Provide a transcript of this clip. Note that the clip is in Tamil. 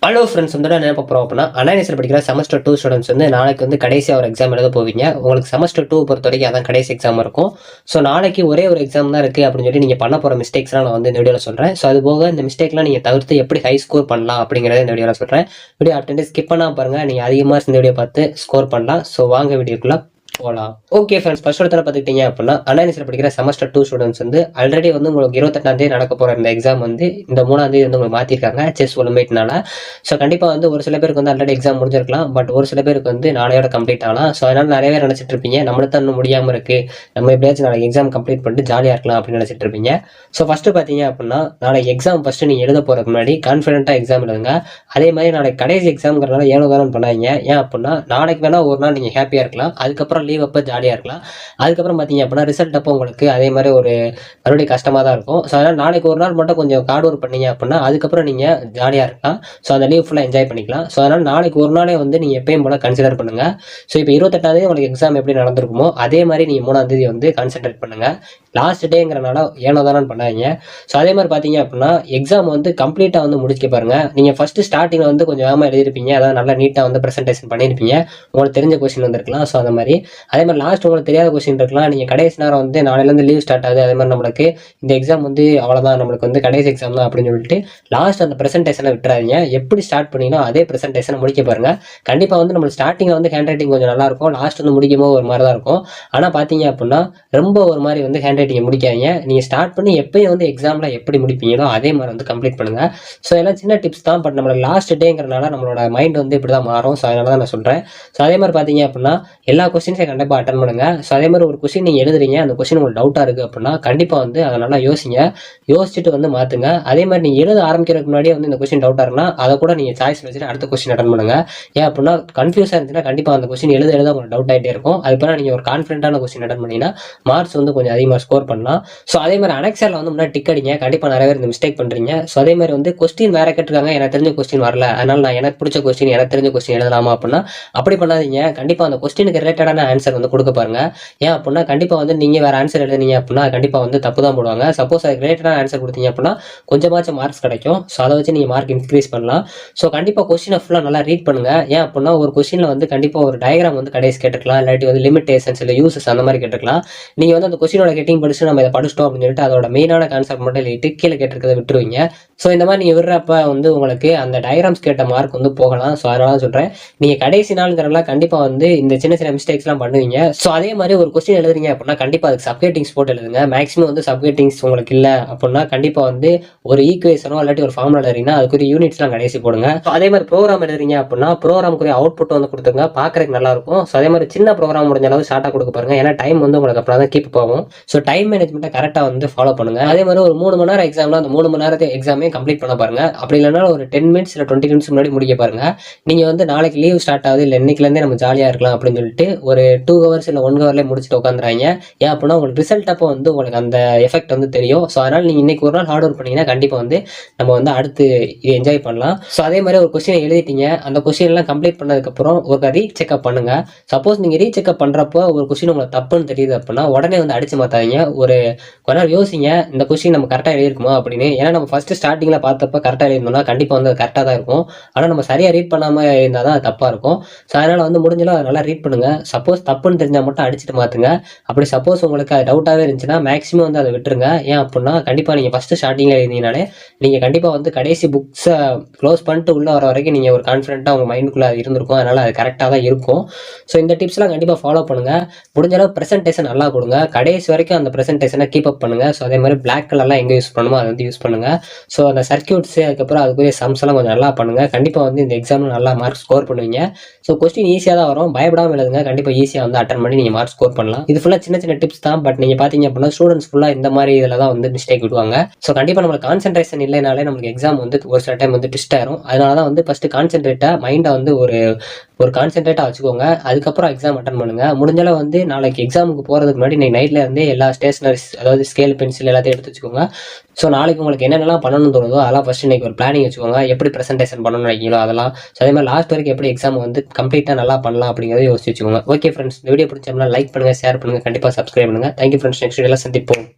ஹலோ ஃப்ரெண்ட்ஸ், வந்து என்ன பார்க்குறோம் அப்படின்னா, அனாலிசில் படிக்கிற செமஸ்டர் 2 ஸ்டூடெண்ட்ஸ் வந்து நாளைக்கு வந்து கடைசியாக ஒரு எக்ஸாம் எழுத போவீங்க. உங்களுக்கு செமஸ்டர் 2 பொறுத்த வரைக்கும் அதான் கடைசி எக்ஸாம் இருக்கும். ஸோ நாளைக்கு ஒரே ஒரு எக்ஸாம் தான் இருக்குது அப்படின்னு சொல்லி நீங்கள் பண்ண போகிற மிஸ்டேக்ஸ்லாம் நான் வந்து இந்த வீடியோவில் சொல்கிறேன். ஸோ அது போக இந்த மிஸ்டேக்லாம் நீங்கள் தவிர்த்து எப்படி ஹை ஸ்கோர் பண்ணலாம் அப்படிங்கிறத இந்த வீடியோவில் சொல்கிறேன். வீடியோ அட்டெண்ட் ஸ்கிப் பண்ணால் பாருங்கள், நீங்கள் அதிகமாக இந்த வீடியோ பார்த்து ஸ்கோர் பண்ணலாம். ஸோ வாங்க வீடியோக்குள்ளே போகலாம். ஓகே ஃப்ரெண்ட்ஸ், ஃபர்ஸ்ட் ஒருத்தர பார்த்துக்கிட்டீங்க அப்படின்னா, அனாலிசில் படிக்கிற செமஸ்டர் 2 ஸ்டூடெண்ட்ஸ் வந்து ஆல்ரெடி வந்து உங்களுக்கு 28ஆம் தேதி நடக்க போகிற இந்த எக்ஸாம் வந்து இந்த 3ஆம் தேதி வந்து உங்களுக்கு மாற்றிருக்காங்க செஸ் ஒலிம்பியாட்னால. ஸோ கண்டிப்பாக வந்து ஒரு சில பேருக்கு வந்து ஆல்ரெடி எக்ஸாம் முடிஞ்சிருக்கலாம், பட் ஒரு சில பேருக்கு வந்து நாளையோட கம்ப்ளீட் ஆகலாம். ஸோ அதனால் நிறைய பேர் நினச்சிட்டு இருப்பீங்க, நம்மளுக்கு தான் இன்னும் முடியாமல் இருக்குது, நம்ம எப்படியாச்சும் நாளைக்கு எக்ஸாம் கம்ப்ளீட் பண்ணிட்டு ஜாலியாக இருக்கலாம் அப்படின்னு நினச்சிட்டு இருப்பீங்க. ஸோ ஃபஸ்ட்டு பார்த்தீங்க அப்படின்னா, நாளைக்கு எக்ஸாம் ஃபஸ்ட்டு நீங்கள் எழுத போகிறதுக்கு முன்னாடி கான்ஃபிடென்ட்டாக எக்ஸாம் எழுதுங்க. அதே மாதிரி நாளைக்கு கடைசி எக்ஸாம்ங்கிறனால ஏனோ தானே பண்ணாதீங்க. ஏன் அப்படின்னா, நாளைக்கு வேணால் ஒரு நாள் நீங்கள் ஹாப்பியாக இருக்கலாம், அதுக்கப்புறம் லீவ் அப்போ ஜாலியாக இருக்கலாம். அதுக்கப்புறம் பார்த்தீங்க அப்படின்னா ரிசல்ட் அப்போ உங்களுக்கு அதே மாதிரி ஒரு மறுபடியும் கஷ்டமாக தான் இருக்கும். ஸோ அதனால் நாளைக்கு ஒரு நாள் மட்டும் கொஞ்சம் ஹார்ட் ஒர்க் பண்ணீங்க அப்படின்னா அதுக்கப்புறம் நீங்கள் ஜாலியாக இருக்கலாம். ஸோ அந்த லீவ் ஃபுல்லாக என்ஜாய் பண்ணிக்கலாம். ஸோ அதனால் நாளைக்கு ஒரு நாளே வந்து நீங்கள் எப்பயும் போல் கன்சிடர் பண்ணுங்கள். ஸோ இப்போ 28ஆம் தேதி உங்களுக்கு எக்ஸாம் எப்படி நடந்திருக்குமோ அதே மாதிரி நீங்கள் 3ஆம் தேதி வந்து கான்சென்ட்ரேட் பண்ணுங்கள். லாஸ்ட் டேங்கிறனால ஏனோ தானே பண்ணாதீங்க. ஸோ அதே மாதிரி பார்த்தீங்க அப்படின்னா எக்ஸாம் வந்து கம்ப்ளீட்டாக வந்து முடிக்க பாருங்கள். நீங்கள் ஃபஸ்ட்டு ஸ்டார்டிங்கில் வந்து கொஞ்சம் வேகமாக எழுதிருப்பீங்க, அதாவது நல்லா நீட்டாக வந்து ப்ரெசென்டேஷன் பண்ணியிருப்பீங்க, உங்களுக்கு தெரிஞ்ச கொஸ்டின் வந்திருக்கலாம். ஸோ அந்த மாதிரி அதே மாதிரி லாஸ்ட் உங்களுக்கு தெரியாத கொஸ்டின் இருக்கலாம். நீங்கள் கடைசி நேரம் வந்து நாளையிலேருந்து லீவ் ஸ்டார்ட் ஆகுது, அதே மாதிரி நம்மளுக்கு இந்த எக்ஸாம் வந்து அவ்வளோதான், நம்மளுக்கு வந்து கடைசி எக்ஸாம் தான் அப்படின்னு சொல்லிட்டு லாஸ்ட் அந்த ப்ரெசென்டேஷனை விட்டுறாதீங்க. எப்படி ஸ்டார்ட் பண்ணீங்கன்னா அதே ப்ரெசென்டேஷனை முடிக்க பாருங்கள். கண்டிப்பாக வந்து நம்மளுக்கு ஸ்டார்டிங்கில் வந்து ஹேண்ட் ரைட்டிங் கொஞ்சம் நல்லாயிருக்கும், லாஸ்ட் வந்து முடிக்கும்போது ஒரு மாதிரி தான் இருக்கும். ஆனால் பார்த்தீங்க அப்படின்னா ரொம்ப ஒரு மாதிரி வந்து ஹேண்ட் ரைட்டிங்கை முடிக்காதீங்க. நீங்கள் ஸ்டார்ட் பண்ணி எப்பயும் வந்து எக்ஸாமில் எப்படி முடிப்பீங்களோ அதே மாதிரி வந்து கம்ப்ளீட் பண்ணுங்கள். ஸோ எல்லாம் சின்ன டிப்ஸ் தான், பட் நம்மளுக்கு லாஸ்ட் டேங்கிறனால நம்மளோட மைண்ட் வந்து இப்படி தான் மாறும். ஸோ அதனால தான் நான் சொல்கிறேன். ஸோ அதே மாதிரி பார்த்தீங்க அப்படின்னா எல்லா கொஸ்டின்ஸையும் கண்டிப்பாக அட்டன் பண்ணுங்க. ஸோ அதே மாதிரி ஒரு கொஸ்டின் நீங்கள் எழுதுறீங்க, அந்த கொஸ்டின் உங்களுக்கு டவுட்டாக இருக்குது அப்படின்னா கண்டிப்பாக வந்து அதை நல்லா யோசிங்க, யோசிச்சுட்டு வந்து மாற்றுங்க. அதே மாதிரி நீங்கள் எழுத ஆரம்பிக்கிறதுக்கு முன்னாடியே வந்து இந்த கொஸ்டின் டவுட்டாக இருக்குன்னா அதை கூட நீங்கள் சாய்ஸ் வச்சுட்டு அடுத்த கொஸ்டின் அட்டன் பண்ணுங்க. ஏன் அப்படின்னா கன்ஃபியூஸாக இருந்துச்சுன்னா கண்டிப்பாக அந்த கொஸ்டின் எழுத உங்களுக்கு டவுட் ஆகிட்டே இருக்கும். அதுக்கு நீங்கள் ஒரு கான்ஃபிடென்ட்டான கொஸ்டின் அட்டன் பண்ணிங்கன்னா மார்க்ஸ் வந்து கொஞ்சம் அதிகமாக ஸ்கோர் பண்ணலாம். ஸோ அதே மாதிரி அனெக்ஸரில் வந்து முன்னாடி டிக் அடிங்க. கண்டிப்பாக நிறைய பேர் இந்த மிஸ்டேக் பண்ணுறீங்க. ஸோ அதே மாதிரி வந்து கொஸ்டின் வேறு கேட்டிருக்காங்க, எனக்கு தெரிஞ்ச கொஸ்டின் வரல, அதனால் நான் எனக்கு பிடிச்ச கொஸ்டின் எனக்கு தெரிஞ்ச கொஸ்டின் எழுதலாமா அப்படின்னா அப்படி பண்ணாதீங்க. கண்டிப்பாக அந்த கொஸ்டினுக்கு ரிலேட்டடான ஆன்சர் வந்து கொடுக்க பாருங்க. ஏன் அப்படின்னா கண்டிப்பாக வந்து நீங்கள் வேறு ஆன்சர் எழுதுனீங்க அப்படின்னா கண்டிப்பாக வந்து தப்பு தான் போடுவாங்க. சப்போஸ் அதுக்கு ரிலேட்டடான ஆன்சர் கொடுத்தீங்க அப்படின்னா கொஞ்சமாச்சும் மார்க்ஸ் கிடைக்கும். ஸோ அதை வச்சு நீங்கள் மார்க் இன்க்ரீஸ் பண்ணலாம். ஸோ கண்டிப்பாக கொஸ்டினை ஃபுல்லாக நல்லா ரீட் பண்ணுங்கள். ஏன் அப்படின்னா ஒரு கொஸ்டினில் வந்து கண்டிப்பாக ஒரு டயக்ராம் வந்து கடைசி கேட்டுக்கலாம், இல்லாட்டி வந்து லிமிட்டேஷன்ஸ் இல்லை யூசஸ் அந்த மாதிரி கேட்டுக்கலாம். நீங்கள் வந்து அந்த கொஸ்டினோட கெட்டிங் படிச்சு நம்ம இதை படிச்சிட்டோம் அப்படின்னு சொல்லிட்டு அதோட மெயினான கான்செப்ட் மட்டும் எழுதிட்டு கீழே கேட்டிருக்கிறத விட்டுருவீங்க. ஸோ இந்த மாதிரி நீங்கள் விடுறப்ப வந்து உங்களுக்கு அந்த டயக்ராம்ஸ் கேட்ட மார்க் வந்து போகலாம். ஸோ அதனால தான் சொல்கிறேன், நீங்கள் கடைசி நாளுங்கிறனால கண்டிப்பாக வந்து இந்த சின்ன சின்ன மிஸ்டேக்ஸ்லாம் பண்ணுவீங்க. ஸோ அதே மாதிரி ஒரு கொஸ்டின் எழுதுறீங்க அப்படின்னா கண்டிப்பாக அதுக்கு சப்ஹெட்டிங்ஸ் போட்டு எழுதுங்க. மேக்ஸிமம் வந்து சப்ஹெட்டிங்ஸ் உங்களுக்கு இல்லை அப்படின்னா கண்டிப்பாக வந்து ஒரு ஈக்குவேஷனோ இல்லாட்டி ஒரு ஃபார்முலா எழுதுறீங்கன்னா அதுக்குரிய யூனிட்ஸ்லாம் கடைசி போடுங்க. ஸோ அதே மாதிரி ப்ரோக்ராம் எழுதுறீங்க அப்படின்னா ப்ரோக்ராமுக்குரிய அவுட்புட் வந்து கொடுத்துருங்க, பார்க்குறதுக்கு நல்லா இருக்கும். ஸோ அதே மாதிரி சின்ன ப்ரோக்ராம் முடிஞ்ச அளவு ஷார்ட்டாக கொடுக்க பாருங்க. ஏன்னா டைம் வந்து உங்களுக்கு அப்புறம் தான் கீப் போகும். ஸோ டைம் மேனேஜ்மெண்ட்டை கரெக்டாக வந்து ஃபாலோ பண்ணுங்க. அதே மாதிரி ஒரு 3 மணி நேரம் எக்ஸாம்னா அந்த 3 மணி நேரத்தை எக்ஸாமே கம்ப்ளீட் பண்ண பாருங்க. அப்படி இல்லைனா ஒரு 10 மினிட்ஸ் இல்லை 20 மினிட்ஸ் முன்னாடி முடிக்க பாருங்க. நீங்கள் வந்து நாளைக்கு லீவ் ஸ்டார்ட் ஆகுது, இல்லை இன்னைக்குலேருந்தே நம்ம ஜாலியாக இருக்கலாம் அப்படின்னு சொல்லிட்டு ஒரு 2 ஹவர்ஸ் இல்லை 1 ஹவர்லேயே முடிச்சுட்டு உட்காந்துறாங்க. ஏன் அப்படின்னா உங்களுக்கு ரிசல்ட் அப்போ வந்து உங்களுக்கு அந்த எஃபெக்ட் வந்து தெரியும். ஸோ அதனால் நீங்கள் இன்னைக்கு ஒரு நாள் ஹார்ட் ஒர்க் பண்ணீங்கன்னா கண்டிப்பாக வந்து நம்ம வந்து அடுத்து இது என்ஜாய் பண்ணலாம். ஸோ அதே மாதிரி ஒரு கொஸ்டினை எழுதிட்டீங்க, அந்த கொஸ்டின்லாம் கம்ப்ளீட் பண்ணதுக்கப்புறம் ஒரு ரீசெக்அப் பண்ணுங்க. சப்போஸ் நீங்கள் ரீசெக்அப் பண்ணுறப்போ ஒரு கொஸ்டின் உங்களுக்கு தப்புன்னு தெரியுது அப்படின்னா உடனே வந்து அடிச்சு மாற்றாதீங்க. ஒரு கொஞ்ச நேரம் யோசிங்க, இந்த கொஸ்டின் நம்ம கரெக்டாக எழுதிருக்குமா அப்படின்னு. ஏன்னா நம்ம ஃபஸ்ட்டு ஸ்டார்டிங்கில் பார்த்தப்ப கரெக்டாக எழுதிருந்தோம்னா கண்டிப்பாக வந்து அது கரெக்டாக தான் இருக்கும். ஆனால் நம்ம சரியாக ரீட் பண்ணாமல் இருந்தால் தான் தப்பாக இருக்கும். ஸோ அதனால் வந்து முடிஞ்சாலும் அதை நல்லா ரீட் பண்ணுங்கள். சப்போஸ் தப்புன்னு தெரிஞ்சால் மட்டும் அடிச்சுட்டு மாற்றுங்க. அப்படி சப்போஸ் உங்களுக்கு அது டவுட்டாகவே இருந்துச்சுன்னா மேக்ஸிமம் வந்து அதை விட்டுருங்க. ஏன் அப்படின்னா கண்டிப்பாக நீங்கள் ஃபஸ்ட்டு ஸ்டார்டிங்கில் எழுதினாலே நீங்கள் கண்டிப்பாக வந்து கடைசி புக்ஸை க்ளோஸ் பண்ணிட்டு உள்ளே வர வரைக்கும் நீங்கள் ஒரு கான்ஃபிடென்ட்டாக உங்கள் மைண்டுக்குள்ளே அது இருந்திருக்கும். அதனால் அது கரெக்டாக தான் இருக்கும். ஸோ இந்த டிப்ஸ்லாம் கண்டிப்பாக ஃபாலோ பண்ணுங்கள். முடிஞ்சளவு ப்ரெசென்டேஷன் நல்லா கொடுங்க. கடைசி வரைக்கும் அந்த ப்ரெசென்டேஷனை கீப் அப் பண்ணுங்கள். ஸோ அதே மாதிரி பிளாக் கலர்லாம் எங்கே யூஸ் பண்ணுமோ அதை வந்து யூஸ் பண்ணுங்கள். ஸோ அந்த சர்க்கியூட்ஸு அதுக்கப்புறம் அதுக்குரிய சம்ஸ் எல்லாம் கொஞ்சம் நல்லா பண்ணுங்கள். கண்டிப்பாக வந்து இந்த எக்ஸாமில் நல்லா மார்க் ஸ்கோர் பண்ணுவீங்க. ஸோ கொஸ்டின் ஈஸியாக தான் வரும், பயப்படாமல் எழுதுங்க. கண்டிப்பாக ஈஸியாக வந்து அட்டன் பண்ணி நீங்கள் மார்க் ஸ்கோர் பண்ணலாம். இது ஃபுல்லாக சின்ன சின்ன டிப்ஸ் தான், பட் நீங்கள் பார்த்தீங்க அப்படின்னா ஸ்டூடெண்ட்ஸ் ஃபுல்லாக இந்த மாதிரி இதில் தான் வந்து மிஸ்டேக் விடுவாங்க. ஸோ கண்டிப்பாக நம்மளுக்கு கான்சென்ட்ரேஷன் இல்லைனாலே நம்மளுக்கு எக்ஸாம் வந்து ஒரு சில டைம் வந்து ட்விஸ்ட் ஆயிரும். அதனால தான் வந்து ஃபஸ்ட்டு கான்சென்ட்ரேட்டாக மைண்டை வந்து ஒரு கான்சென்ட்ரேட்டாக வச்சுக்கோங்க. அதுக்கப்புறம் எக்ஸாம் அட்டன் பண்ணுங்கள். முடிஞ்சாலும் வந்து நாளைக்கு எக்ஸாமுக்கு போகிறதுக்கு முன்னாடி நீங்கள் நைட்டில் இருந்தே எல்லா ஸ்டேஷனரிஸ் அதாவது ஸ்கேல் பென்சில் எல்லாத்தையும் எடுத்து வச்சுக்கோங்க. ஸோ நாளைக்கு உங்களுக்கு என்னென்னலாம் பண்ணணும்னு தோணுதோ அதெல்லாம் ஃபஸ்ட்டு இன்றைக்கி ஒரு பிளானிங் வச்சுக்கோங்க. எப்படி ப்ரெசென்டேஷன் பண்ணணும்னு நினைக்கிறீங்களோ அதெல்லாம். ஸோ அதே மாதிரி லாஸ்ட் வரைக்கும் எப்படி எக்ஸாம் வந்து கம்ப்ளீட்டாக நல்லா பண்ணலாம் அப்படிங்கிறத யோசிச்சு வச்சுக்கோங்க. ஓகே ஃப்ரெண்ட்ஸ், இந்த வீடியோ பிடிச்சோம்னா லைக் பண்ணுங்கள், ஷேர் பண்ணுங்கள், கண்டிப்பாக சப்ஸ்கிரைப் பண்ணுங்கள். தேங்க்யூ ஃப்ரெண்ட்ஸ், நெக்ஸ்ட் வீடியோவில் சந்திப்போம்.